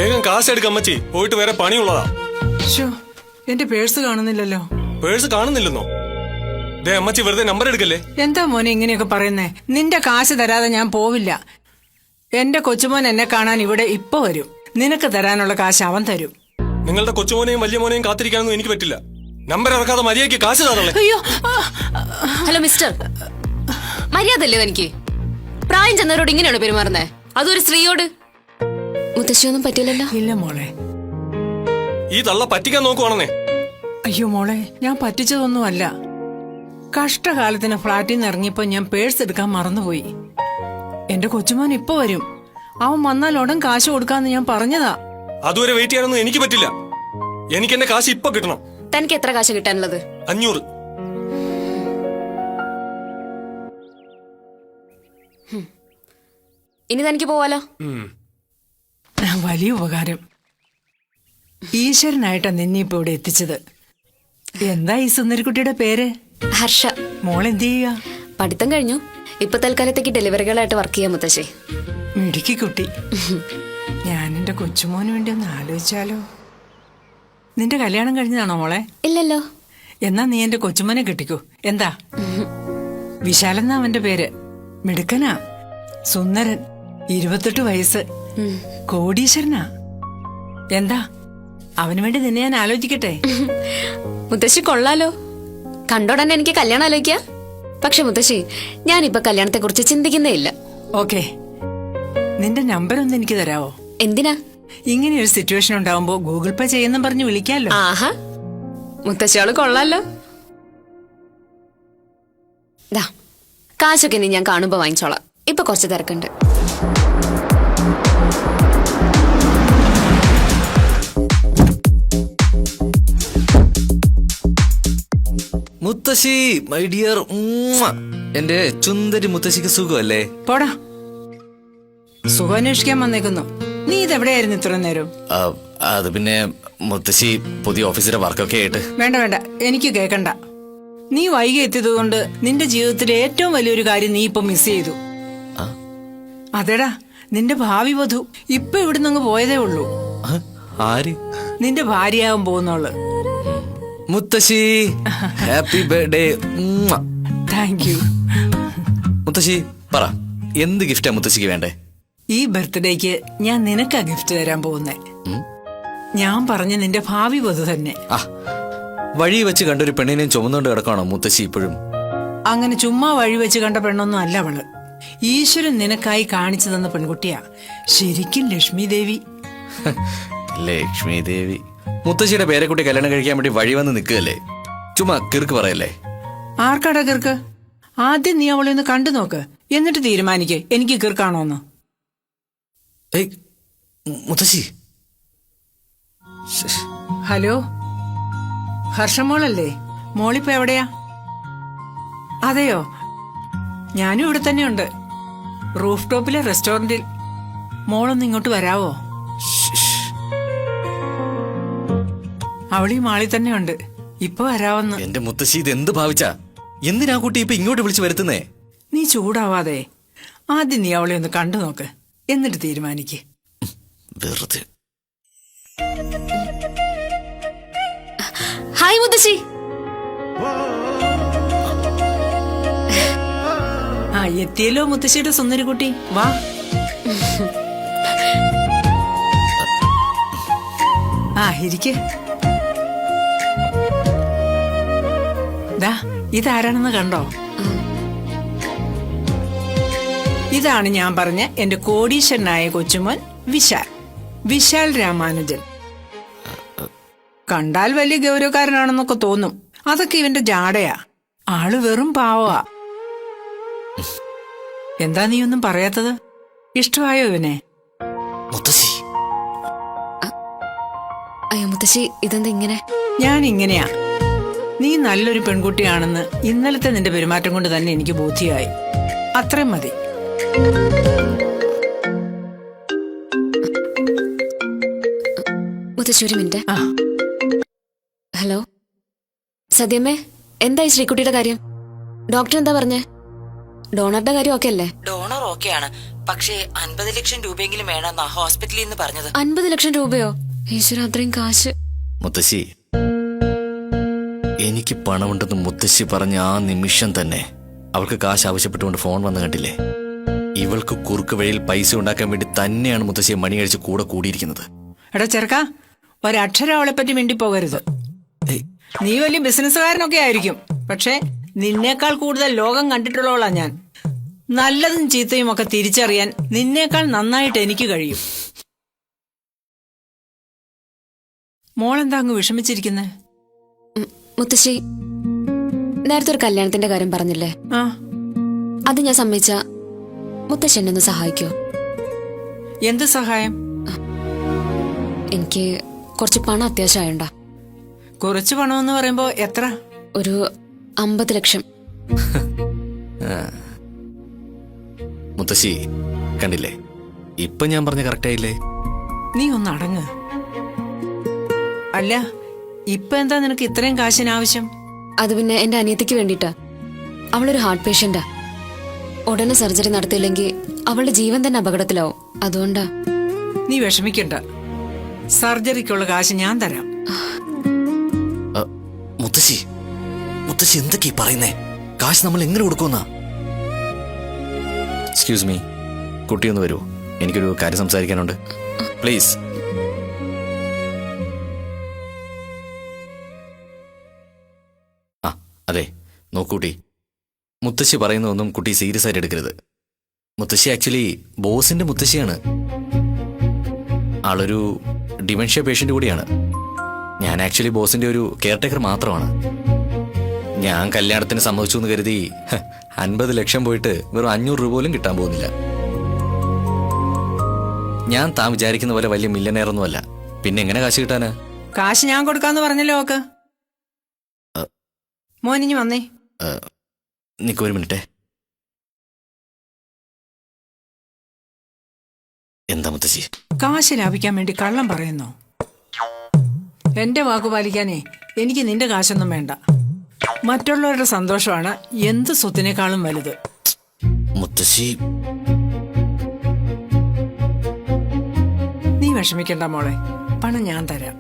വേഗം കാശ് എടുക്ക അമ്മച്ചി, പോയിട്ട് വേറെ പണിയുള്ളതാ. എന്റെ പേഴ്സ് കാണുന്നില്ലല്ലോ. പേഴ്സ് കാണുന്നില്ലെന്നോ? ദേ അമ്മച്ചി വെറുതെ നമ്പർ എടുക്കല്ലേ. എന്താ മോനെ ഇങ്ങനെയൊക്കെ പറയുന്നേ? നിന്റെ കാശ് തരാതെ ഞാൻ പോവില്ല. എന്റെ കൊച്ചുമോൻ എന്നെ കാണാൻ ഇവിടെ ഇപ്പൊ വരും. നിനക്ക് തരാനുള്ള കാശ് അവൻ തരും. നിങ്ങളുടെ കൊച്ചുമോനെയും വലിയ മോനെയും കാത്തിരിക്കാനൊന്നും എനിക്ക് പറ്റില്ല. നമ്പർ ഇറക്കാതെ മര്യാദയ്ക്ക് കാശ് തരല്ലേ. അയ്യോ. ഹലോ മിസ്റ്റർ, മര്യാദല്ലേ എനിക്ക്? പ്രായം ചെന്നവരോട് ഇങ്ങനെയാണ് പെരുമാറുന്നേ, അതൊരു സ്ത്രീയോട്. മുത്തശ്ശിയൊന്നും പറ്റില്ലല്ലോ? ഇല്ല മോളെ. ഈ തള്ള പറ്റിക്കാൻ നോക്കുവാണെന്നേ. അയ്യോ മോളെ, ഞാൻ പറ്റിച്ചതൊന്നുമല്ല. കഷ്ടകാലത്തിന് ഫ്ളാറ്റിൽ നിന്ന് ഇറങ്ങിയപ്പോ ഞാൻ പേഴ്സ് എടുക്കാൻ മറന്നുപോയി. എന്റെ കൊച്ചുമോൻ ഇപ്പൊ വരും. അവൻ വന്നാൽ ഉടൻ കാശ് കൊടുക്കാന്ന് ഞാൻ പറഞ്ഞതാ. അതുവരെ വെയിറ്റ് ചെയ്യാനൊന്നും എനിക്ക് പറ്റില്ല. എനിക്ക് എന്റെ കാശ് ഇപ്പൊ കിട്ടണം. തനിക്ക് എത്ര കാശ് കിട്ടാനുള്ളത്? 500. ഇനി തനിക്ക് പോവാലോ. വലിയ ഉപകാരം. ഈശ്വരനായിട്ടാ നിന്നെ ഇപ്പൊ ഇവിടെ എത്തിച്ചത്. എന്താ ഈ സുന്ദരിക്കുട്ടിയുടെ പേര്? ഹർഷ. മോൾ എന്ത് ചെയ്യുക? പഠിത്തം കഴിഞ്ഞു. ഇപ്പൊ തൽക്കാലത്തേക്ക് ഡെലിവറികളായിട്ട് വർക്ക് ചെയ്യാം മുത്തശ്ശി. മിടുക്കി കുട്ടി. ഞാൻ എന്റെ കൊച്ചുമോന് വേണ്ടി ഒന്ന് ആലോചിച്ചാലോ? നിന്റെ കല്യാണം കഴിഞ്ഞതാണോ മോളെ? ഇല്ലല്ലോ. എന്നാ നീ എന്റെ കൊച്ചുമോനെ കെട്ടിക്കോ. എന്താ? വിശാലെന്നാ അവന്റെ പേര്. മിടുക്കനാ, സുന്ദരൻ, 28 വയസ്സ്, കോടീശ്വരനാ. എന്താ, അവന് വേണ്ടി നിന്നെ ഞാൻ ആലോചിക്കട്ടെ? മുത്തശ്ശി കൊള്ളാലോ. കണ്ടോടന്നെ എനിക്ക് കല്യാണം ആലോചിക്കാം. പക്ഷെ മുത്തശ്ശി, ഞാനിപ്പൊ കല്യാണത്തെ കുറിച്ച് ചിന്തിക്കുന്നേ ഇല്ല. ഓക്കെ, നിന്റെ നമ്പർ ഒന്ന് എനിക്ക് തരാവോ? എന്തിനാ? ഇങ്ങനെ ഒരു സിറ്റുവേഷൻ ഉണ്ടാവുമ്പോ ഗൂഗിൾ പേ ചെയ്യുന്ന പറഞ്ഞ് വിളിക്കാലോ. ആഹാ, മുത്തശ്ശിയാള് കൊള്ളാലോ. ദാ കാശൊക്കെ നീ ഞാൻ കാണുമ്പോ വാങ്ങിച്ചോളാം. ഇപ്പൊ കുറച്ച് തിരക്കുണ്ട്. മുത്തശ്ശി, മൈ ഡിയർ. എന്റെ ചുന്ദരി മുത്തശ്ശിക്ക് സുഖമല്ലേ? പോടാ, സുഖാന്വേഷിക്കാൻ വന്നേക്കുന്നു. നീ ഇതെവിടെയായിരുന്നു ഇത്ര നേരം? അത് പിന്നെ മുത്തശ്ശി പുതിയ ഓഫീസിലെ വർക്കൊക്കെ ആയിട്ട്. വേണ്ട വേണ്ട, എനിക്ക് കേക്കണ്ട. നീ വൈകി എത്തിയത് കൊണ്ട് നിന്റെ ജീവിതത്തിലെ ഏറ്റവും വലിയൊരു കാര്യം നീ ഇപ്പൊ മിസ് ചെയ്തു. അതെടാ, നിന്റെ ഭാവി വധു ഇപ്പൊ ഇവിടുന്ന് അങ്ങ് പോയതേ ഉള്ളൂ. ആര്? നിന്റെ ഭാര്യയാകാൻ പോകുന്നോള്. മുത്തശ്ശി, ഹാപ്പി ബർത്ത്ഡേ. Thank you. മുത്തശ്ശി പറ, എന്ത് ഗിഫ്റ്റാ മുത്തശ്ശിക്ക് വേണ്ടേ? ഈ ബർത്ത്ഡേക്ക് ഞാൻ നിനക്കാ ഗിഫ്റ്റ് തരാൻ പോകുന്നേ. ഞാൻ പറഞ്ഞ നിന്റെ ഭാവി വധു തന്നെ. വഴി വെച്ച് കണ്ടൊരു പെണ്ണിനെയും ചുമന്നുകൊണ്ട് കിടക്കാണോ മുത്തശ്ശി ഇപ്പോഴും? അങ്ങനെ ചുമ്മാ വഴി വെച്ച് കണ്ട പെണ്ണൊന്നും അല്ല അവള്. ഈശ്വരൻ നിനക്കായി കാണിച്ചു തന്ന പെൺകുട്ടിയാ. ശരിക്കും ലക്ഷ്മി ദേവി. ലക്ഷ്മി ദേവി. മുത്തശ്ശിയുടെ പേരക്കുട്ടി കല്യാണം കഴിക്കാൻ വേണ്ടി വഴി വന്ന് നിൽക്കുകയല്ലേ? ചുമ്മാ കിറുക്ക് പറയല്ലേ? ആർക്കാടാ കിർക്ക്? ആദ്യം നീ അവളെ ഒന്ന് കണ്ടു നോക്ക്, എന്നിട്ട് തീരുമാനിക്കേ എനിക്ക് കിർക്കാണോന്ന്. മുത്തശ്ശി. ഹലോ, ഹർഷമോളല്ലേ? മോളിപ്പോ എവിടെയാ? അതെയോ, ഞാനും ഇവിടെ തന്നെയുണ്ട്, റൂഫ് ടോപ്പിലെ റെസ്റ്റോറന്റിൽ. മോളൊന്ന് ഇങ്ങോട്ട് വരാവോ? അവളീ മാളി തന്നെ ഉണ്ട്, ഇപ്പൊ വരാവന്ന്. എന്റെ മുത്തശ്ശി, ഇത് എന്ത് ഭാവിച്ചാ? എന്തിനാ കുട്ടി ഇപ്പൊ ഇങ്ങോട്ട് വിളിച്ചു വരുത്തുന്നേ? നീ ചൂടാവാതെ ആദ്യം നീ അവളെ ഒന്ന് കണ്ടു നോക്ക്, എന്നിട്ട് തീരുമാനിക്ക്. വെറുതെ. ഹായ് മുത്തശ്ശി. എത്തിയല്ലോ മുത്തശ്ശിയുടെ സുന്ദരിക്കുട്ടി. വാ. ഇരിക്ക്. ഇതാരാണെന്ന് കണ്ടോ? ഇതാണ് ഞാൻ പറഞ്ഞ എന്റെ കോടീശ്വരനായ കൊച്ചുമോൻ വിശാൽ. വിശാൽ രാമാനുജൻ. കണ്ടാൽ വലിയ ഗൗരവക്കാരനാണെന്നൊക്കെ തോന്നും. അതൊക്കെ ഇവന്റെ ജാടയാ. ആള് വെറും പാവാ. എന്താ നീ ഒന്നും പറയാത്തത്? ഇഷ്ടമായോ ഇവനെ? അയ്യോ മുത്തശ്ശി, ഇതെന്താ ഇങ്ങനെ? ഞാൻ ഇങ്ങനെയാ. നീ നല്ലൊരു പെൺകുട്ടിയാണെന്ന് ഇന്നലത്തെ നിന്റെ പെരുമാറ്റം കൊണ്ട് തന്നെ എനിക്ക് ബോധ്യമായി. അത്രയും മതി. മുത്തശ്ശി ഒരു മിനിറ്റ്. ഹലോ സദ്യമ്മേ, എന്തായി ശ്രീകുട്ടിയുടെ കാര്യം? ഡോക്ടർ എന്താ പറഞ്ഞേ? ഡോണറുടെ കാര്യം ഒക്കെ അല്ലേ? ഡോണർ ഓക്കെയാണ്. പക്ഷേ 50 ലക്ഷം രൂപയെങ്കിലും വേണമെന്നാ ഹോസ്പിറ്റലിൽ നിന്ന് പറഞ്ഞത്. 50 ലക്ഷം രൂപയോ? ഈശ്വര, അത്രയും കാശ്. മുത്തശ്ശി, എനിക്ക് പണമുണ്ടെന്ന് മുത്തശ്ശി പറഞ്ഞ ആ നിമിഷം തന്നെ അവൾക്ക് കാശ് ആവശ്യപ്പെട്ടുകൊണ്ട് ഫോൺ വന്ന് കണ്ടില്ലേ? ഇവൾക്ക് കുറുക്ക് വഴിയിൽ പൈസ ഉണ്ടാക്കാൻ വേണ്ടി തന്നെയാണ് മുത്തശ്ശിയെ മണി കഴിച്ച് കൂടെ കൂടിയിരിക്കുന്നത്. എടാ ചെറുക്ക, ഒരക്ഷരം അവളെ പറ്റി മിണ്ടിപ്പോകരുത്. നീ വലിയ ബിസിനസ്സുകാരനൊക്കെ ആയിരിക്കും, പക്ഷെ നിന്നേക്കാൾ കൂടുതൽ ലോകം കണ്ടിട്ടുള്ളവളാ ഞാൻ. നല്ലതും ചീത്തയും ഒക്കെ തിരിച്ചറിയാൻ നിന്നേക്കാൾ നന്നായിട്ട് എനിക്ക് കഴിയും. മോളെന്താ അങ്ങ് വിഷമിച്ചിരിക്കുന്നേ? മുത്തശ്ശി, നേരത്തെ ഒരു കല്യാണത്തിന്റെ കാര്യം പറഞ്ഞില്ലേ? ആ, അത് ഞാൻ സമ്മതിച്ച മുത്തശ്ശി എന്നെ ഒന്ന് സഹായിക്കോ? എന്ത് സഹായം? എനിക്ക് കുറച്ച് പണം അത്യാവശ്യമായുണ്ടാ. കുറച്ച് പണമെന്ന് പറയുമ്പോ എത്ര? ഒരു 50 ലക്ഷം. മുത്തശ്ശി കണ്ടില്ലേ, ഇപ്പൊ ഞാൻ പറഞ്ഞ കറക്റ്റ് ആയില്ലേ? നീ ഒന്ന് അടങ്ങ്. അല്ല, ഇപ്പൊ എന്താ നിനക്ക് ഇത്രയും കാശിനാവശ്യം? അത് പിന്നെ എന്റെ അനിയത്തിക്ക് വേണ്ടിട്ടാ. അവളൊരു ഹാർട്ട് പേഷ്യന്റാ. ഉടനെ സർജറി നടത്തിയില്ലെങ്കിൽ അവളുടെ ജീവൻ തന്നെ അപകടത്തിലാവും. അതുകൊണ്ടാ. നീ വിഷമിക്കണ്ട, സർജറിക്കുള്ള കാശ് ഞാൻ തരാം. മുത്തശ്ശി, മുത്തശ്ശി എന്തൊക്കെയാ പറയുന്നേ? കാശ് നമ്മൾ എങ്ങനെ കൊടുക്കുന്ന? എക്സ്ക്യൂസ് മീ, കുട്ടിയൊന്ന് വരൂ, എനിക്കൊരു കാര്യം സംസാരിക്കാനുണ്ട്. പ്ലീസ്. ആ അതെ, നോക്കൂട്ടി, മുത്തശ്ശി പറയുന്നതൊന്നും കുട്ടി സീരിയസ് ആയിട്ട് എടുക്കരുത്. മുത്തശ്ശി ആക്ച്വലി ബോസിന്റെ മുത്തശ്ശിയാണ്. ആളൊരു ഡിമെൻഷ്യ പേഷ്യന്റ് കൂടിയാണ്. ഞാൻ ആക്ച്വലി ബോസിന്റെ ഒരു കെയർടേക്കർ മാത്രമാണ്. ഞാൻ കല്യാണത്തിന് സമ്മതിച്ചു എന്ന് കരുതി 50 ലക്ഷം പോയിട്ട് വെറും 500 രൂപ പോലും കിട്ടാൻ പോകുന്നില്ല. ഞാൻ താൻ വിചാരിക്കുന്ന പോലെ വലിയ മില്യനെയർ ഒന്നുമല്ല. പിന്നെ എങ്ങനെ കാശ് കിട്ടാനാ? കാശ് ഞാൻ കൊടുക്കാന്ന് പറഞ്ഞല്ലോ ഓക്ക്. മോനിഞ്ഞു വന്നേ. നിക്ക് ഒരു മിനിറ്റേ. എന്താ മുത്തശ്ശി? കാശ് ലാഭിക്കാൻ വേണ്ടി കള്ളം പറയുന്നോ? എന്റെ വാക്കു പാലിക്കാനേ എനിക്ക് നിന്റെ കാശൊന്നും വേണ്ട. മറ്റുള്ളവരുടെ സന്തോഷമാണ് എന്ത് സ്വത്തിനേക്കാളും വലുത്. മുത്തശ്ശി, നീ വിഷമിക്കണ്ട മോളെ, പണം ഞാൻ തരാം.